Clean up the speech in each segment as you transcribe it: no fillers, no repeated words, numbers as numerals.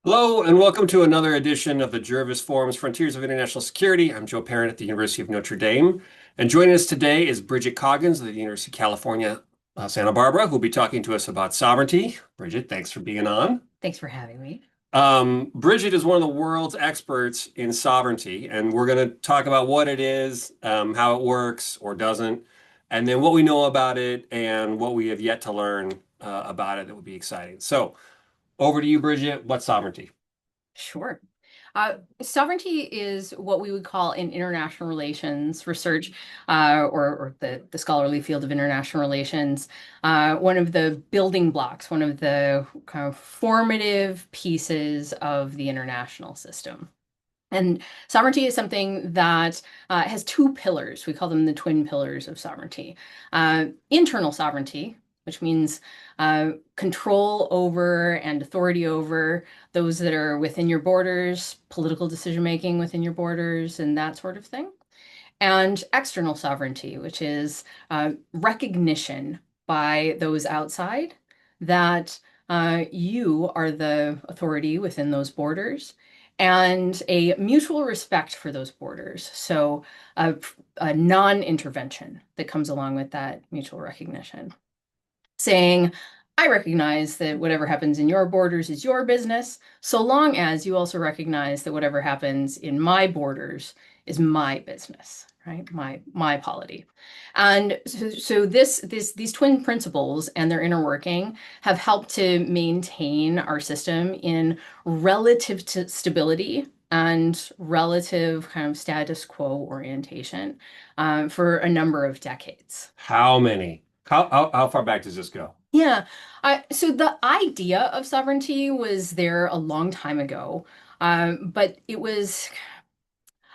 Hello, and welcome to another edition of the Jervis Forum's Frontiers of International Security. I'm Joe Parent at the University of Notre Dame. And joining us today is Bridget Coggins of the University of California, Santa Barbara, who'll be talking to us about sovereignty. Bridget, thanks for being on. Thanks for having me. Bridget is one of the world's experts in sovereignty, and we're going to talk about what it is, how it works or doesn't, and then what we know about it and what we have yet to learn about it that would be exciting. So, over to you, Bridget. What's sovereignty? Sure. Sovereignty is what we would call in international relations research, or the scholarly field of international relations, one of the building blocks, one of the kind of formative pieces of the international system. And sovereignty is something that has two pillars. We call them the twin pillars of sovereignty. Internal sovereignty, which means control over and authority over those that are within your borders, political decision making within your borders, and that sort of thing. And external sovereignty, which is recognition by those outside that you are the authority within those borders and a mutual respect for those borders. So a non-intervention that comes along with that mutual recognition, saying, I recognize that whatever happens in your borders is your business, so long as you also recognize that whatever happens in my borders is my business, right? My polity. And so these twin principles and their inner working have helped to maintain our system in relative stability and relative kind of status quo orientation for a number of decades. How many? How far back does this go? Yeah. So the idea of sovereignty was there a long time ago. But it was,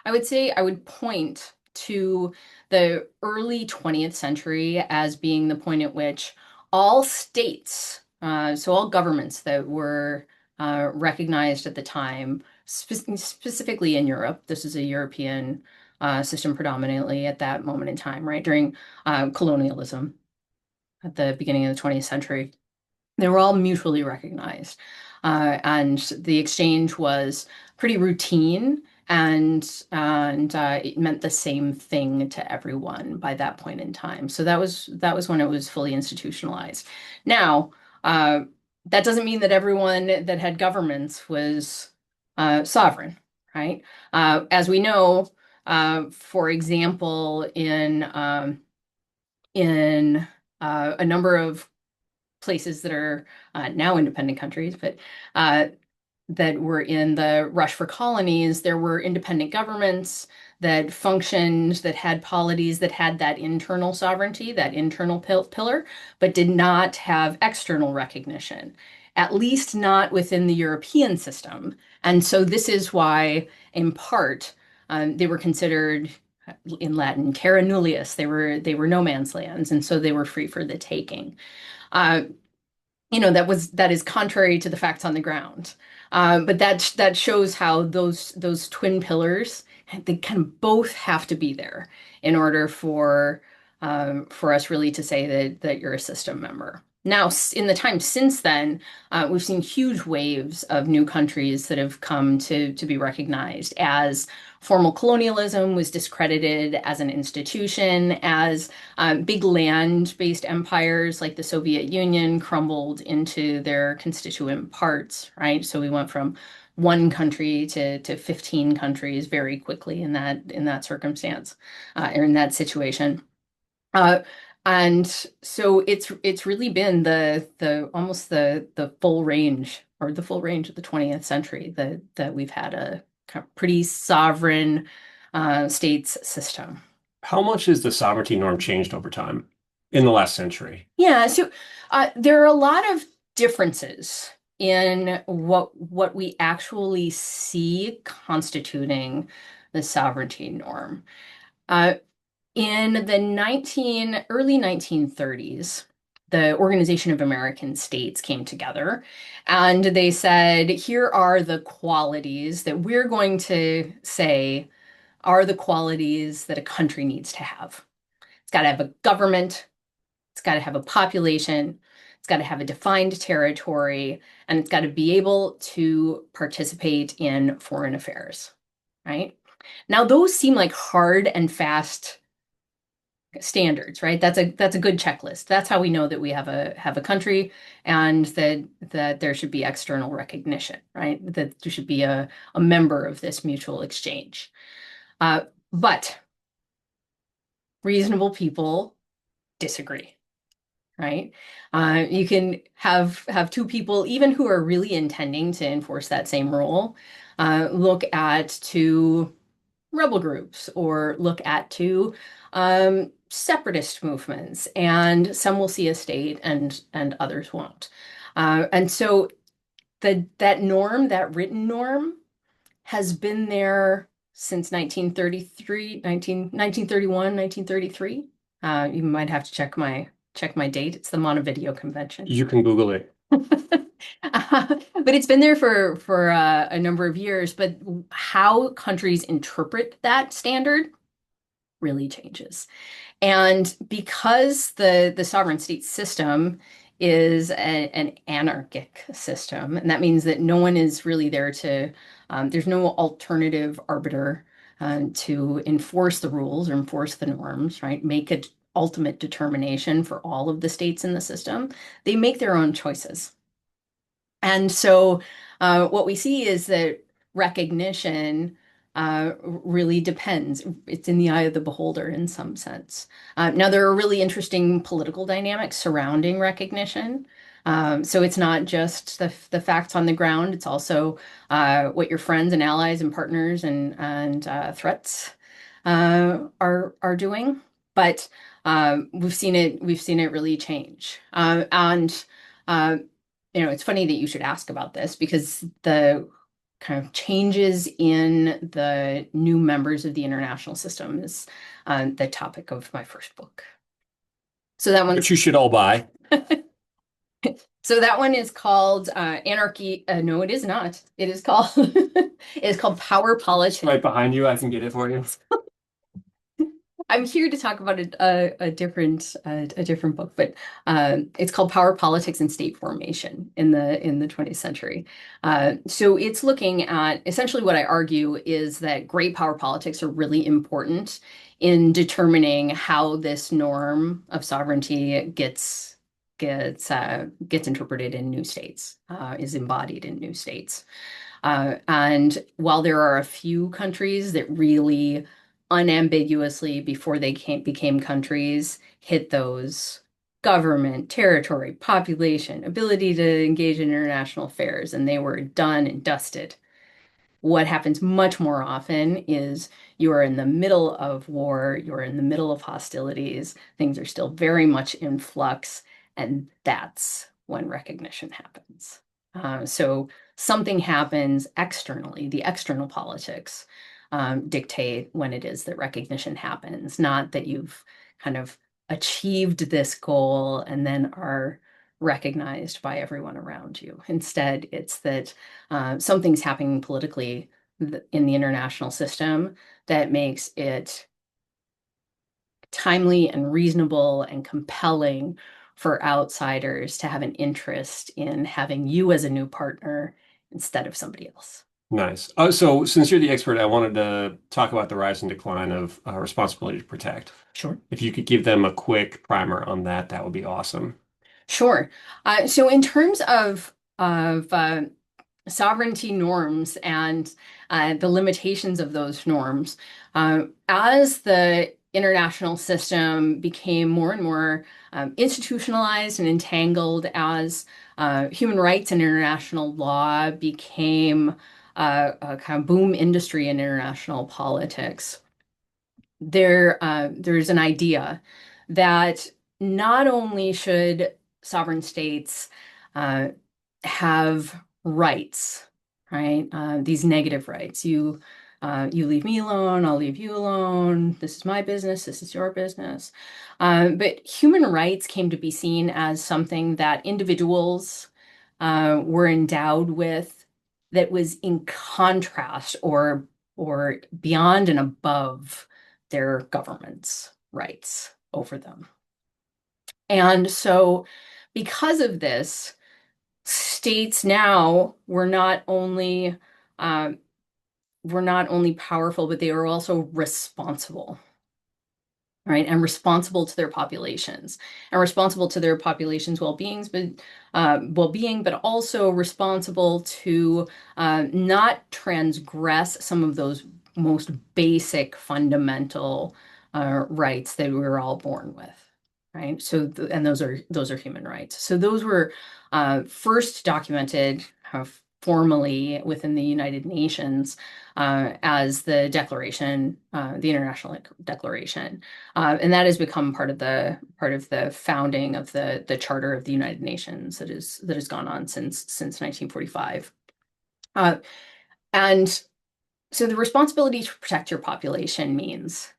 I would say, I would point to the early 20th century as being the point at which all states, so all governments that were recognized at the time, specifically in Europe, this is a European system predominantly at that moment in time, right, during colonialism at the beginning of the 20th century. They were all mutually recognized. And the exchange was pretty routine and it meant the same thing to everyone by that point in time. So that was when it was fully institutionalized. Now, that doesn't mean that everyone that had governments was sovereign, right? As we know, for example, in a number of places that are now independent countries, but that were in the rush for colonies, there were independent governments that functioned, that had polities, that had that internal sovereignty, that internal pillar, but did not have external recognition, at least not within the European system. And so this is why, in part, they were considered in Latin terra nullius. They were no man's lands, and so they were free for the taking. Uh, that is contrary to the facts on the ground. But that shows how those twin pillars, they kind of both have to be there in order for us really to say that you're a system member. Now, in the time since then, we've seen huge waves of new countries that have come to be recognized as formal colonialism was discredited as an institution, as big land-based empires like the Soviet Union crumbled into their constituent parts, right? So we went from one country to 15 countries very quickly in that circumstance, or in that situation. Uh, and so it's really been the almost the full range or the full range of the 20th century that we've had a kind of pretty sovereign states system. How much has the sovereignty norm changed over time in the last century? Yeah, so there are a lot of differences in what we actually see constituting the sovereignty norm. Uh, In the early 1930s, the Organization of American States came together and they said, here are the qualities that we're going to say are the qualities that a country needs to have. It's got to have a government, it's got to have a population, It's got to have a defined territory, and it's got to be able to participate in foreign affairs, right? Now, those seem like hard and fast standards, right? That's a good checklist. That's how we know that we have a country and that there should be external recognition, right? That there should be a member of this mutual exchange. But reasonable people disagree, right? You can have two people, even who are really intending to enforce that same rule, look at two rebel groups or look at two separatist movements, and some will see a state and others won't. And so that norm, that written norm, has been there since 1933, 1931, 1933. You might have to check my date. It's the Montevideo Convention. You can Google it. But it's been there for a number of years. But how countries interpret that standard really changes. And because the sovereign state system is an anarchic system, and that means that no one is really there to, there's no alternative arbiter to enforce the rules or enforce the norms, right? Make an ultimate determination for all of the states in the system. They make their own choices. And so what we see is that recognition really depends. It's in the eye of the beholder in some sense. Now, there are really interesting political dynamics surrounding recognition. So it's not just the facts on the ground, it's also what your friends and allies and partners and threats are doing. But we've seen it really change. And it's funny that you should ask about this because the kind of changes in the new members of the international system is the topic of my first book. So that Which you should all buy. So that one is called Anarchy. No, it is not. It is called it is called Power Politics. Right behind you. I can get it for you. I'm here to talk about a different book, but it's called Power Politics and State Formation in the 20th century. So it's looking at essentially what I argue is that great power politics are really important in determining how this norm of sovereignty gets interpreted in new states, is embodied in new states. And while there are a few countries that really unambiguously, before they became countries, hit those government, territory, population, ability to engage in international affairs, and they were done and dusted. What happens much more often is you are in the middle of war, you're in the middle of hostilities, things are still very much in flux, and that's when recognition happens. So something happens externally, the external politics dictate when it is that recognition happens, not that you've kind of achieved this goal and then are recognized by everyone around you. Instead, it's that something's happening politically in the international system that makes it timely and reasonable and compelling for outsiders to have an interest in having you as a new partner instead of somebody else. Nice. So since you're the expert, I wanted to talk about the rise and decline of responsibility to protect. Sure. If you could give them a quick primer on that, that would be awesome. Sure. So in terms of sovereignty norms and the limitations of those norms, as the international system became more and more institutionalized and entangled, as human rights and international law became a kind of boom industry in international politics, there's an idea that not only should sovereign states have rights, right? These negative rights. You leave me alone, I'll leave you alone. This is my business, this is your business. But human rights came to be seen as something that individuals were endowed with that was in contrast or beyond and above their government's rights over them. And so Because of this, states now um, were not only powerful, but they were also responsible, right? And responsible to their populations, and responsible to their populations' well-being, but also responsible to not transgress some of those most basic fundamental rights that we were all born with, right? And those are human rights. So those were first documented formally within the United Nations as the International Declaration. And that has become part of the founding of the Charter of the United Nations that has gone on since 1945. Uh, and so the responsibility to protect your population means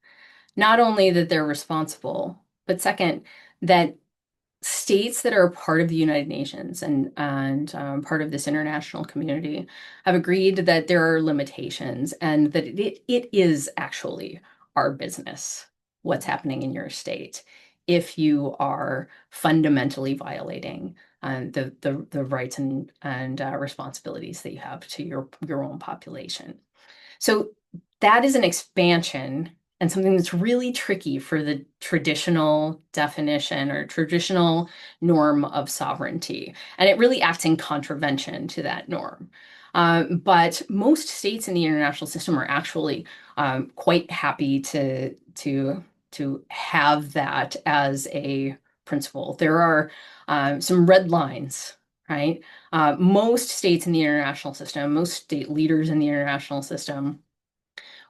not only that they're responsible, but second, that states that are part of the United Nations and part of this international community have agreed that there are limitations and that it is actually our business what's happening in your state if you are fundamentally violating the rights and responsibilities that you have to your own population. So that is an expansion and something that's really tricky for the traditional definition or traditional norm of sovereignty. And it really acts in contravention to that norm. But most states in the international system are actually quite happy to have that as a principle. There are some red lines, right? Most states in the international system, most state leaders in the international system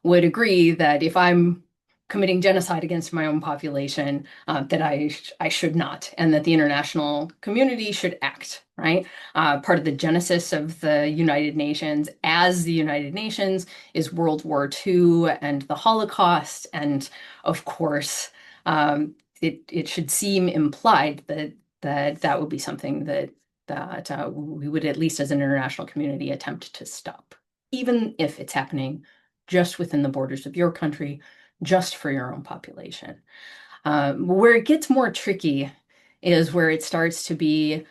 would agree that if I'm committing genocide against my own population, that I should not, and that the international community should act, right? Part of the genesis of the United Nations as the United Nations is World War II and the Holocaust, and of course, it should seem implied that would be something that we would, at least as an international community, attempt to stop, even if it's happening just within the borders of your country, just for your own population. Where it gets more tricky is where it starts to be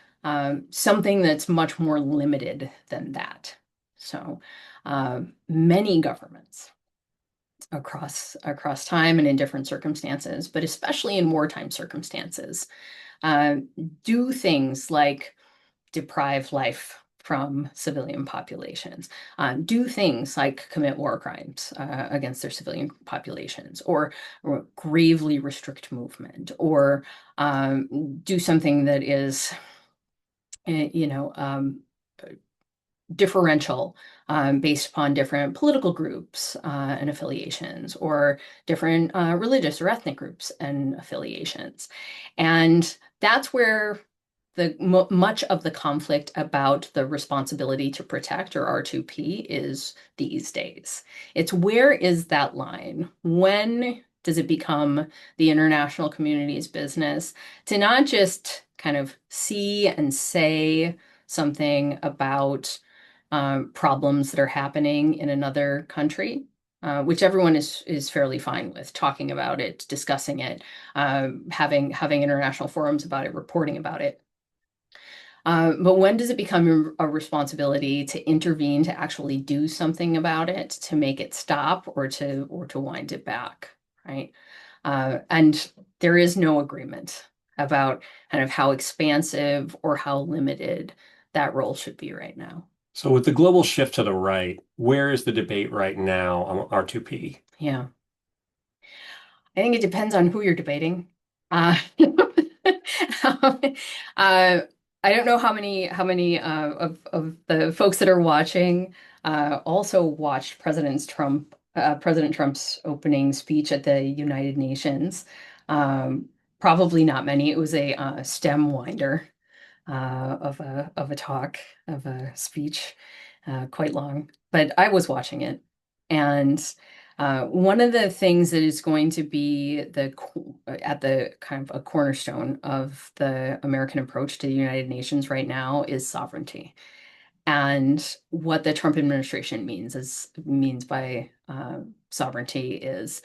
something that's much more limited than that. So many governments across time and in different circumstances, but especially in wartime circumstances, uh, do things like deprive life from civilian populations, do things like commit war crimes against their civilian populations, or gravely restrict movement, or do something that is, you know, differential based upon different political groups and affiliations, or different religious or ethnic groups and affiliations. And that's where much of the conflict about the responsibility to protect, or R2P, is these days. It's where is that line? When does it become the international community's business to not just kind of see and say something about problems that are happening in another country, which everyone is fairly fine with talking about it, discussing it, having international forums about it, reporting about it. But when does it become a responsibility to intervene, to actually do something about it, to make it stop, or to wind it back, right? And there is no agreement about kind of how expansive or how limited that role should be right now. So with the global shift to the right, where is the debate right now on R2P? Yeah. I think it depends on who you're debating. Uh, uh, I don't know how many of the folks that are watching also watched President Trump's opening speech at the United Nations. Um, Probably not many. It was a stem winder of a talk, of a speech, quite long. But I was watching it, and one of the things that is going to be at the kind of a cornerstone of the American approach to the United Nations right now is sovereignty. And what the Trump administration means by sovereignty is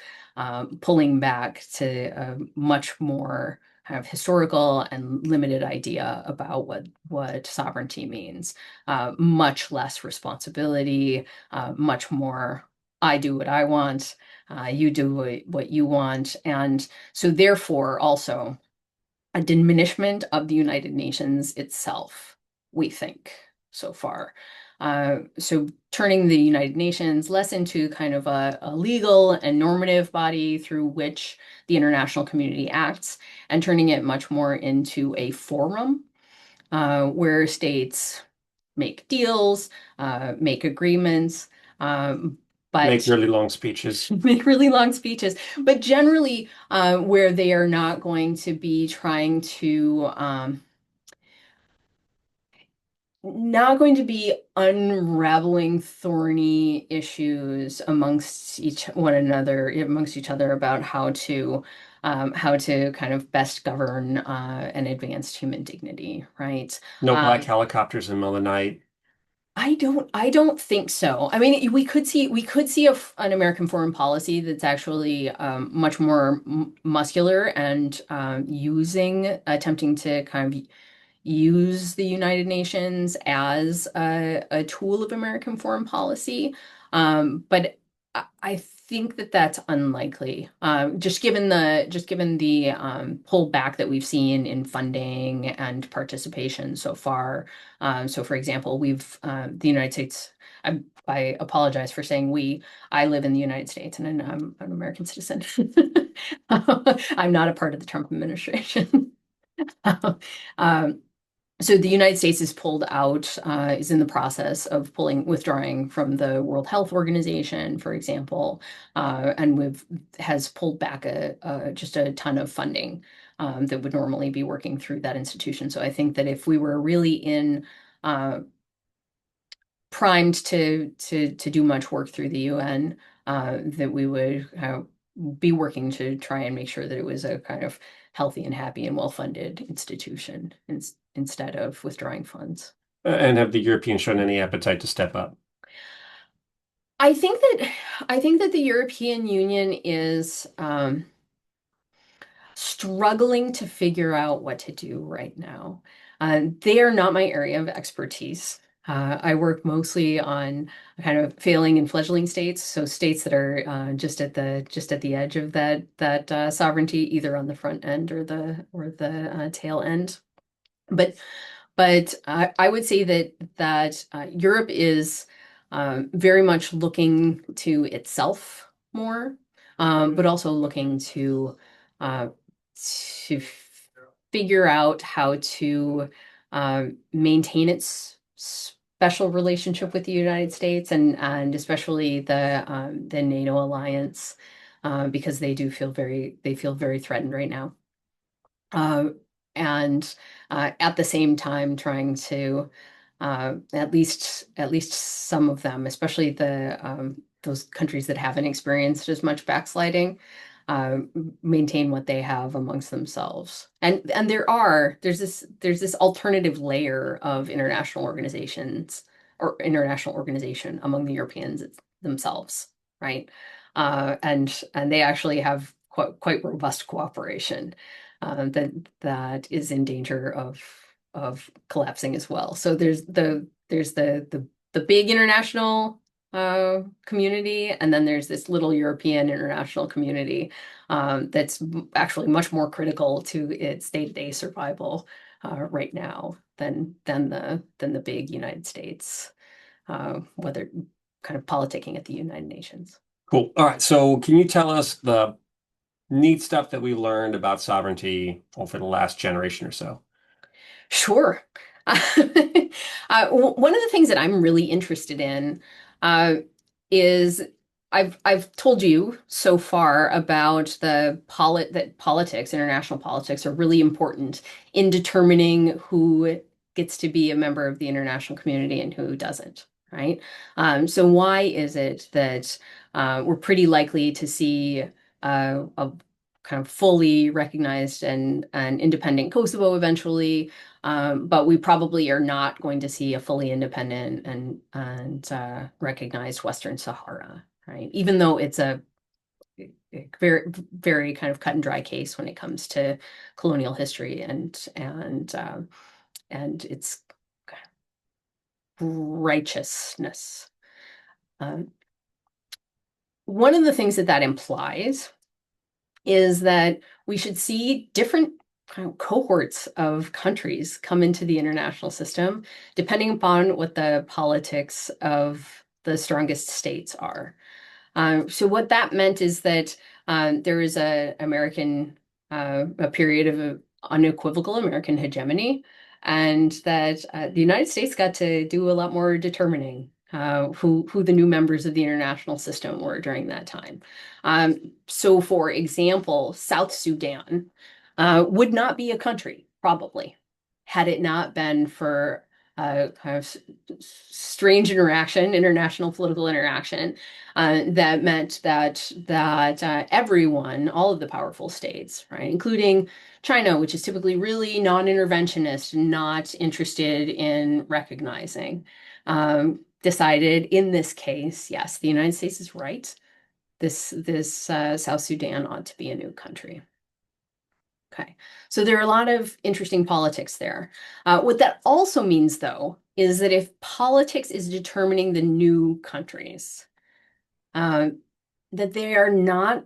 pulling back to a much more kind of historical and limited idea about what sovereignty means. Much less responsibility, much more I do what I want, you do what you want. And so therefore also a diminishment of the United Nations itself, we think, so far. So turning the United Nations less into kind of a legal and normative body through which the international community acts, and turning it much more into a forum where states make deals, make agreements, Make but really long speeches. make really long speeches, but generally where they are not going to be trying to not going to be unraveling thorny issues amongst amongst each other about how to kind of best govern and advance human dignity, right? No black Um, helicopters in the middle of the night. I don't think so. I mean, we could see an American foreign policy that's actually much more muscular and attempting to kind of use the United Nations as a tool of American foreign policy. But I think that that's unlikely, just given the pullback that we've seen in funding and participation so far. So, for example, the United States. I apologize for saying we. I live in the United States and I'm an American citizen. I'm not a part of the Trump administration. Um, so the United States is pulled out, is in the process of withdrawing from the World Health Organization, for example, and has pulled back just a ton of funding that would normally be working through that institution. So I think that if we were really uh, primed to do much work through the UN, that we would be working to try and make sure that it was a kind of healthy and happy and well-funded institution instead of withdrawing funds. And have the Europeans shown any appetite to step up? I think that I think that the European Union is struggling to figure out what to do right now. They are not my area of expertise. I work mostly on kind of failing and fledgling states, so states that are just at the edge of that sovereignty, either on the front end or the tail end. But I would say that Europe is very much looking to itself more, but also looking uh, to figure out how to maintain its special relationship with the United States and especially the NATO alliance, because they feel very threatened right now. Uh, and at the same time trying to at least some of them, especially the those countries that haven't experienced as much backsliding, uh, maintain what they have amongst themselves. And there's this alternative layer of international organizations or international organization among the Europeans themselves, right? And they actually have quite robust cooperation that is in danger of collapsing as well. So there's the big international community, and then there's this little European international community that's actually much more critical to its day-to-day survival right now than the big United States, whether kind of politicking at the United Nations. Cool. All right. So can you tell us the neat stuff that we learned about sovereignty over the last generation or so? Sure. One of the things that I'm really interested in uh, is I've told you so far about that politics, international politics, are really important in determining who gets to be a member of the international community and who doesn't, right? So why is it that we're pretty likely to see a kind of fully recognized and independent Kosovo eventually, but we probably are not going to see a fully independent and recognized Western Sahara, right? Even though very, very kind of cut and dry case when it comes to colonial history and its righteousness. Um, One of the things that that implies is that we should see different kind of cohorts of countries come into the international system, depending upon what the politics of the strongest states are. So what that meant is that there was a period of unequivocal American hegemony, and that the United States got to do a lot more determining who the new members of the international system were during that time. So, for example, South Sudan would not be a country, probably, had it not been for kind of strange interaction, international political interaction, that meant that everyone, all of the powerful states, right, including China, which is typically really non-interventionist, not interested in recognizing, decided in this case, yes, the United States is right. This South Sudan ought to be a new country. Okay, so there are a lot of interesting politics there. What that also means, though, is that if politics is determining the new countries, uh, that they're not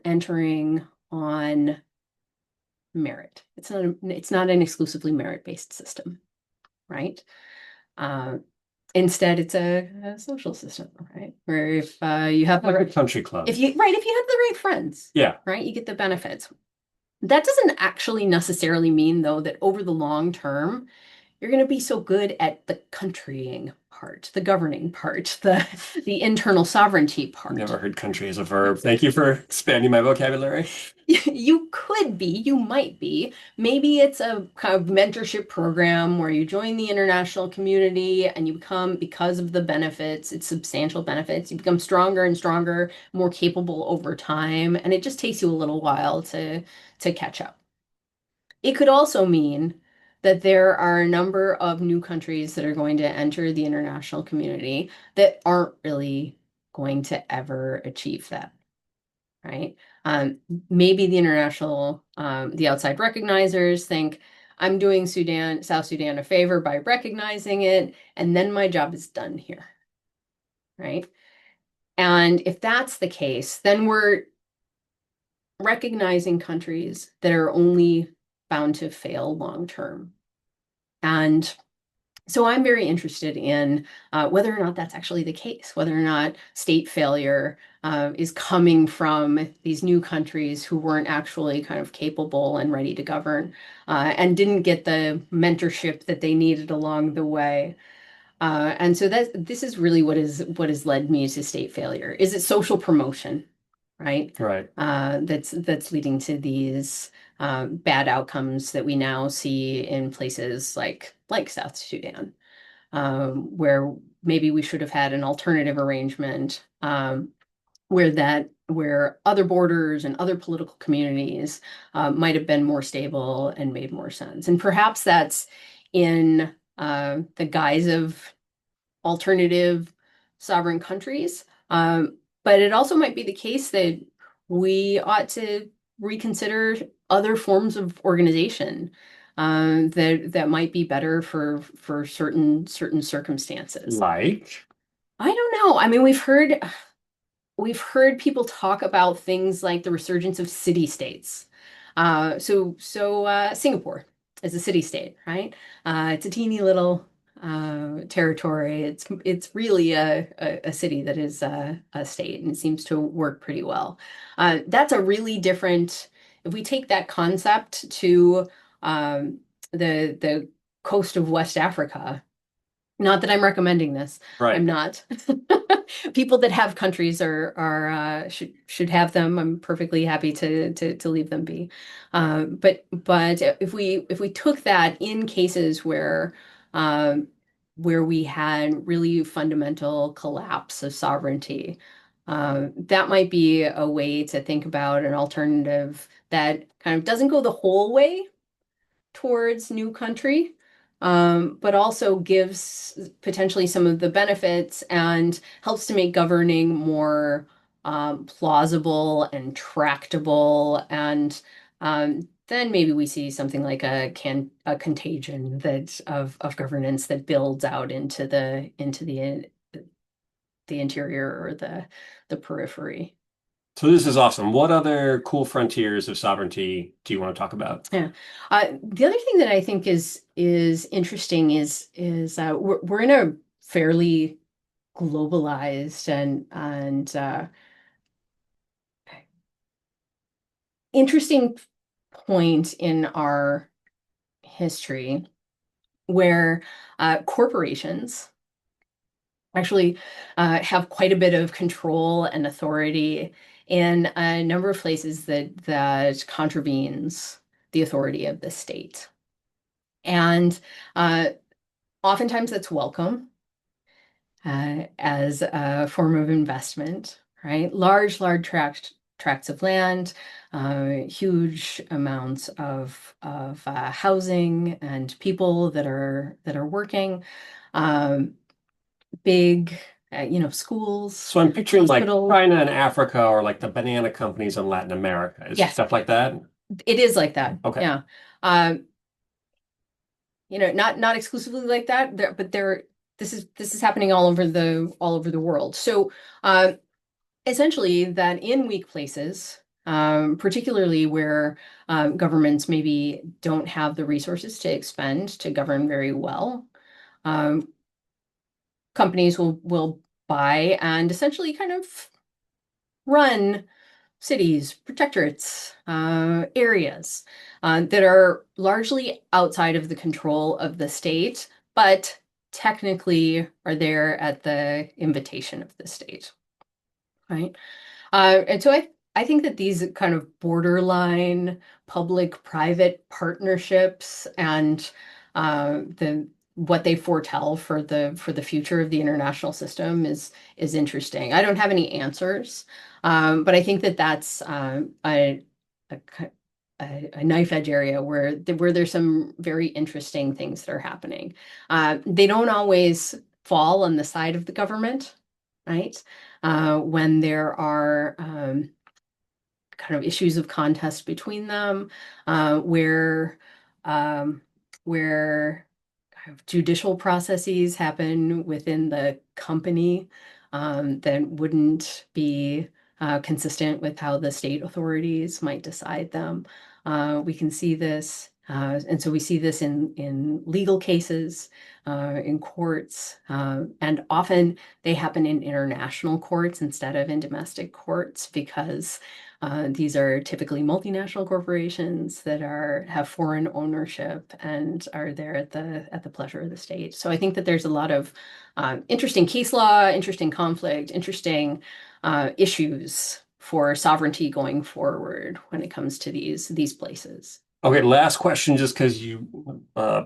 entering on merit. It's not an exclusively merit-based system, right? Uh, Instead, it's a social system, right? Where if you have Like a country club. if you have the right friends, Yeah. right, you get the benefits. That doesn't actually necessarily mean, though, that over the long term, you're going to be so good at the countrying part, the governing part, the internal sovereignty part. Never heard country as a verb. Thank you for expanding my vocabulary. You could be, you might be. Maybe it's a kind of mentorship program where you join the international community and you become, because of the benefits, it's substantial benefits, you become stronger and stronger, more capable over time, and it just takes you a little while to catch up. It could also mean that there are a number of new countries that are going to enter the international community that aren't really going to ever achieve that, right? Maybe the outside recognizers think, I'm doing South Sudan a favor by recognizing it, and then my job is done here, right? And if that's the case, then we're recognizing countries that are only bound to fail long term. And so I'm very interested in whether or not that's actually the case, whether or not state failure is coming from these new countries who weren't actually kind of capable and ready to govern and didn't get the mentorship that they needed along the way. And so this is really what has led me to state failure. Is it social promotion, right? Right. That's leading to these bad outcomes that we now see in places like South Sudan, where maybe we should have had an alternative arrangement, where other borders and other political communities might have been more stable and made more sense. And perhaps that's in the guise of alternative sovereign countries. But it also might be the case that we ought to reconsider other forms of organization that might be better for certain circumstances. Like, I don't know. I mean, we've heard people talk about things like the resurgence of city-states. So Singapore is a city-state, right? It's a teeny little territory. It's really a city that is a state, and it seems to work pretty well. That's a really different. If we take that concept to the coast of West Africa, not that I'm recommending this. right. I'm not. People that have countries are should have them. I'm perfectly happy to leave them be. But if we took that in cases where we had really fundamental collapse of sovereignty, that might be a way to think about an alternative that kind of doesn't go the whole way towards new country, but also gives potentially some of the benefits and helps to make governing more plausible and tractable, and then maybe we see something like a contagion that of governance that builds out into the interior or the periphery. So this is awesome. What other cool frontiers of sovereignty do you want to talk about? Yeah. The other thing that I think is interesting is we're in a fairly globalized and interesting point in our history where corporations actually have quite a bit of control and authority in a number of places that contravenes the authority of the state. And uh, oftentimes that's welcome as a form of investment, right? Large tracts of land, huge amounts of housing and people that are working, um, big, schools, So I'm picturing like hospitals. China and Africa or like the banana companies in Latin America. Is it Yes, stuff like that? it is like that. Okay. Yeah. Um, not exclusively like that, but this is happening all over the world. So, essentially, that in weak places, particularly where governments maybe don't have the resources to expend to govern very well, um, companies will buy and essentially kind of run cities, protectorates, areas that are largely outside of the control of the state, but technically are there at the invitation of the state, right? And so I think that these kind of borderline public-private partnerships and the what they foretell for the future of the international system is interesting. I don't have any answers, but I think that that's a, a knife edge area where there's some very interesting things that are happening. They don't always fall on the side of the government, right? When there are kind of issues of contest between them, where where kind of judicial processes happen within the company that wouldn't be consistent with how the state authorities might decide them. We can see this, and so we see this in legal cases, in courts, and often they happen in international courts instead of in domestic courts because these are typically multinational corporations that have foreign ownership and are there at the pleasure of the state. So I think that there's a lot of interesting case law, interesting conflict, interesting issues for sovereignty going forward when it comes to these places. Okay, last question, just because you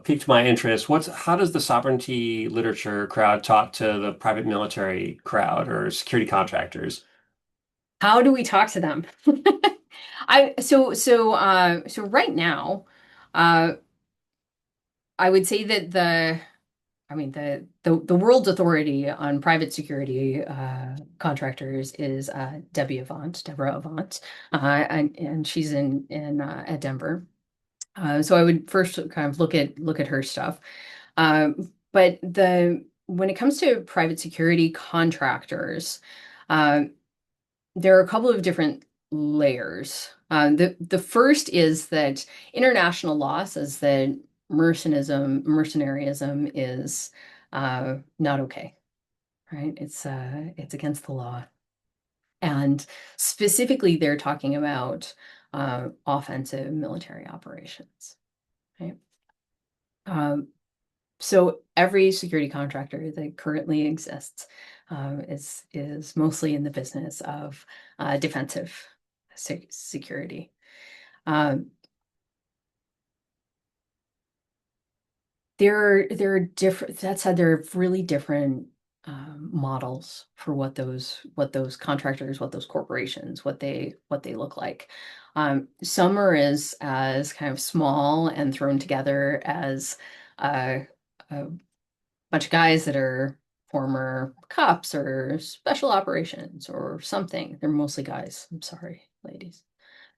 piqued my interest. How does the sovereignty literature crowd talk to the private military crowd or security contractors? How do we talk to them? So right now, uh, I would say that the world's authority on private security contractors is Deborah Avant, and she's in at Denver. So I would first kind of look at her stuff. But the when it comes to private security contractors, uh, there are a couple of different layers. The first is that international law says that mercenarism is not okay, right? It's against the law, and specifically, they're talking about offensive military operations, right? Um, so every security contractor that currently exists is mostly in the business of defensive security. Um, there are different. That said, there are really different models for what those contractors, what those corporations, what they look like. Some are as kind of small and thrown together as a bunch of guys that are former cops or special operations or something. They're mostly guys. I'm sorry, ladies.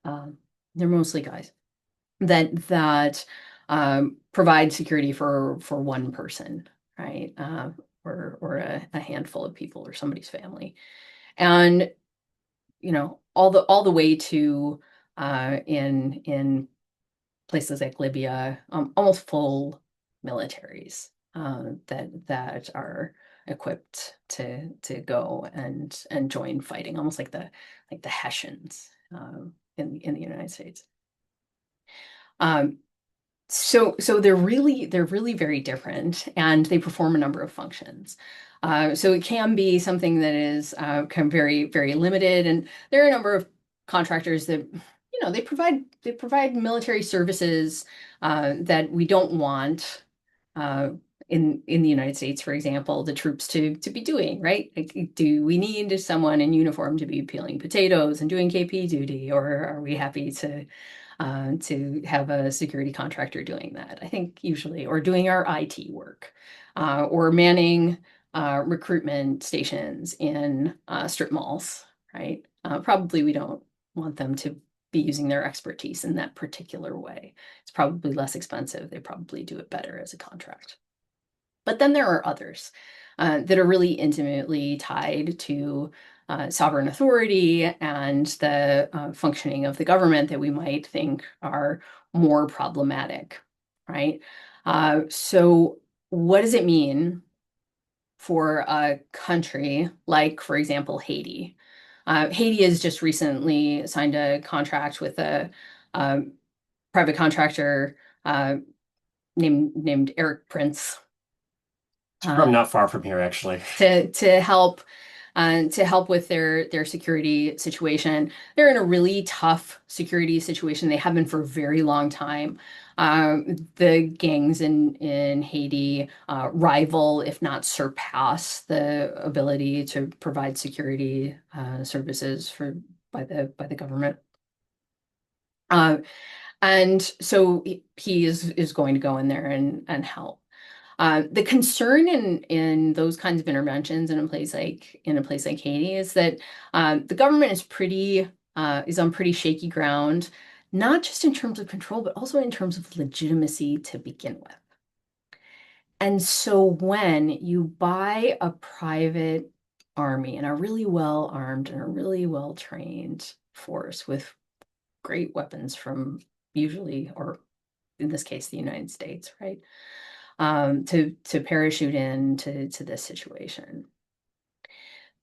Um, they're mostly guys that provide security for one person, right? Or a handful of people or somebody's family. And all the way to in places like Libya, almost full militaries that are equipped to go and join fighting, almost like the Hessians in the United States. Um, so they're really very different, and they perform a number of functions. So it can be something that is kind of very, very limited, and there are a number of contractors that they provide military services that we don't want uh, in the United States, for example, the troops to be doing, right? Like, do we need someone in uniform to be peeling potatoes and doing KP duty, or are we happy to have a security contractor doing that? I think usually, or doing our IT work, or manning recruitment stations in strip malls, right? Probably we don't want them to be using their expertise in that particular way. It's probably less expensive. They probably do it better as a contract. But then there are others that are really intimately tied to sovereign authority and the functioning of the government that we might think are more problematic, right? So what does it mean for a country like, for example, Haiti? Haiti has just recently signed a contract with a um, private contractor named Eric Prince It's from uh, not far from here, actually. to help with their security situation. They're in a really tough security situation. They have been for a very long time. The gangs in Haiti rival, if not surpass, the ability to provide security services by the government. Uh, and so he is going to go in there and help. The concern in those kinds of interventions in a place like Haiti is that the government is on pretty shaky ground, not just in terms of control, but also in terms of legitimacy to begin with. And so when you buy a private army and a really well armed and a really well trained force with great weapons from usually, or in this case, the United States, right? To parachute into this situation.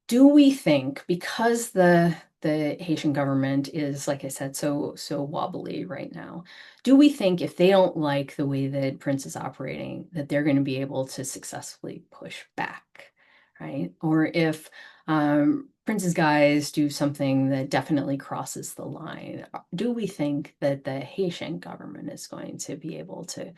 Do we think, because the Haitian government is, like I said, so wobbly right now, do we think if they don't like the way that Prince is operating, that they're going to be able to successfully push back, right? Or if Prince's guys do something that definitely crosses the line, do we think that the Haitian government is going to be able to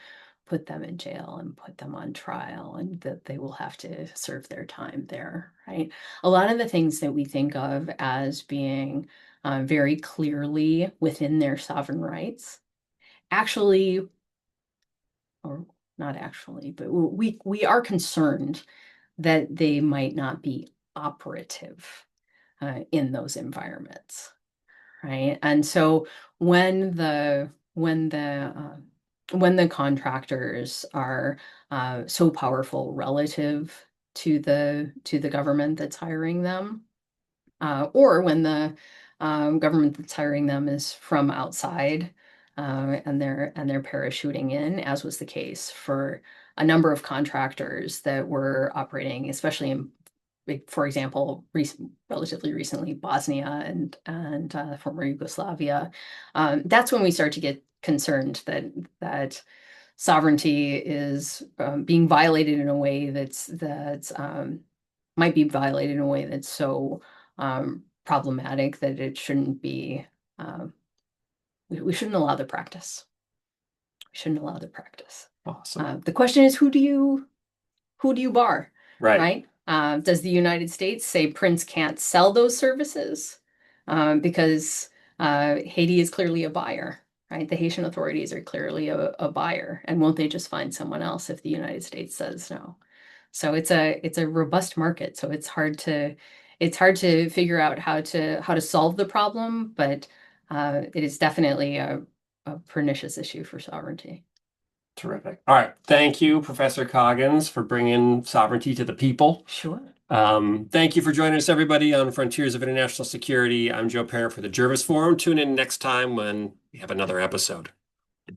put them in jail and put them on trial, and that they will have to serve their time there, right? A lot of the things that we think of as being very clearly within their sovereign rights, actually, or not actually, but we are concerned that they might not be operative in those environments, right? And so when the when the uh, when the contractors are so powerful relative to the government that's hiring them, or when the government that's hiring them is from outside, and they're parachuting in, as was the case for a number of contractors that were operating, especially in, like, for example, relatively recently, Bosnia and former Yugoslavia. That's when we start to get concerned that sovereignty is being violated in a way that's might be violated in a way that's so problematic that it shouldn't be. Um, we shouldn't allow the practice. We shouldn't allow the practice. Awesome. The question is, who do you bar, Right. right? Does the United States say Prince can't sell those services because Haiti is clearly a buyer, right? The Haitian authorities are clearly a buyer, and won't they just find someone else if the United States says no? So it's a robust market. So it's hard to figure out how to solve the problem, but it is definitely a pernicious issue for sovereignty. Terrific. All right. Thank you, Professor Coggins, for bringing sovereignty to the people. Sure. Thank you for joining us, everybody, on Frontiers of International Security. I'm Joe Parent for the Jervis Forum. Tune in next time when we have another episode.